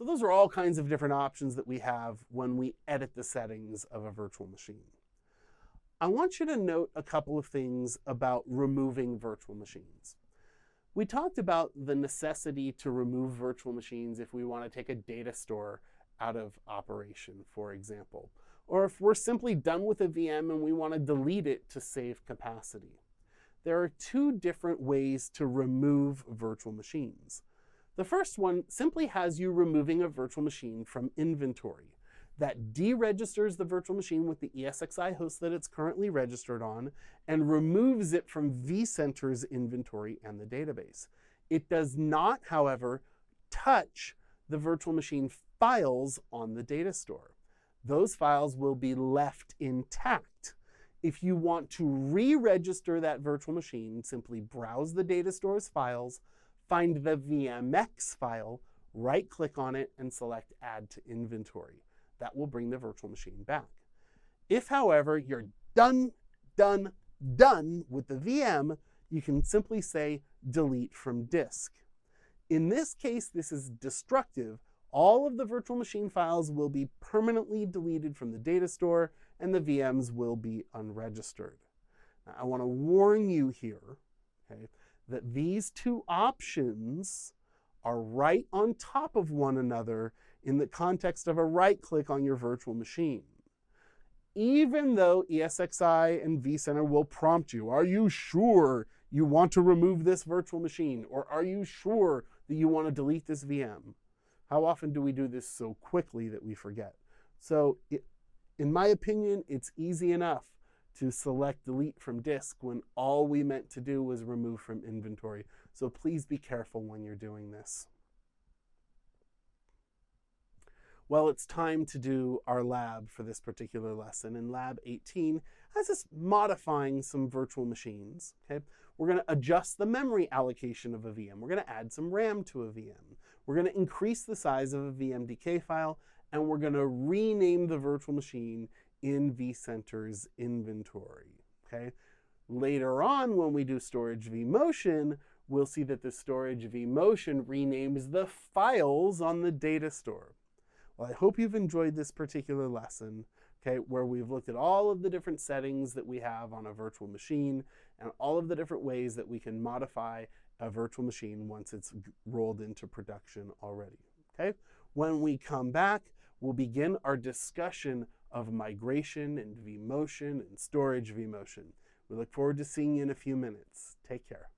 So those are all kinds of different options that we have when we edit the settings of a virtual machine. I want you to note a couple of things about removing virtual machines. We talked about the necessity to remove virtual machines if we want to take a data store out of operation, for example, or if we're simply done with a VM and we want to delete it to save capacity. There are two different ways to remove virtual machines. The first one simply has you removing a virtual machine from inventory. That deregisters the virtual machine with the ESXi host that it's currently registered on and removes it from vCenter's inventory and the database. It does not, however, touch the virtual machine files on the data store. Those files will be left intact. If you want to re-register that virtual machine, simply browse the data store's files, find the VMX file, right-click on it, and select Add to Inventory. That will bring the virtual machine back. If, however, you're done with the VM, you can simply say delete from disk. In this case, this is destructive. All of the virtual machine files will be permanently deleted from the data store, and the VMs will be unregistered. Now, I want to warn you here, okay, that these two options are right on top of one another in the context of a right-click on your virtual machine. Even though ESXi and vCenter will prompt you, are you sure you want to remove this virtual machine? Or are you sure that you want to delete this VM? How often do we do this so quickly that we forget? So in my opinion, it's easy enough to select delete from disk when all we meant to do was remove from inventory. So please be careful when you're doing this. Well, it's time to do our lab for this particular lesson. And lab 18 has us modifying some virtual machines. Okay? We're going to adjust the memory allocation of a VM. We're going to add some RAM to a VM. We're going to increase the size of a VMDK file, and we're going to rename the virtual machine in vCenter's inventory. Okay? Later on, when we do storage vMotion, we'll see that the storage vMotion renames the files on the data store. Well, I hope you've enjoyed this particular lesson, okay, where we've looked at all of the different settings that we have on a virtual machine and all of the different ways that we can modify a virtual machine once it's rolled into production already. Okay? When we come back, we'll begin our discussion of migration and vMotion and storage vMotion. We look forward to seeing you in a few minutes. Take care.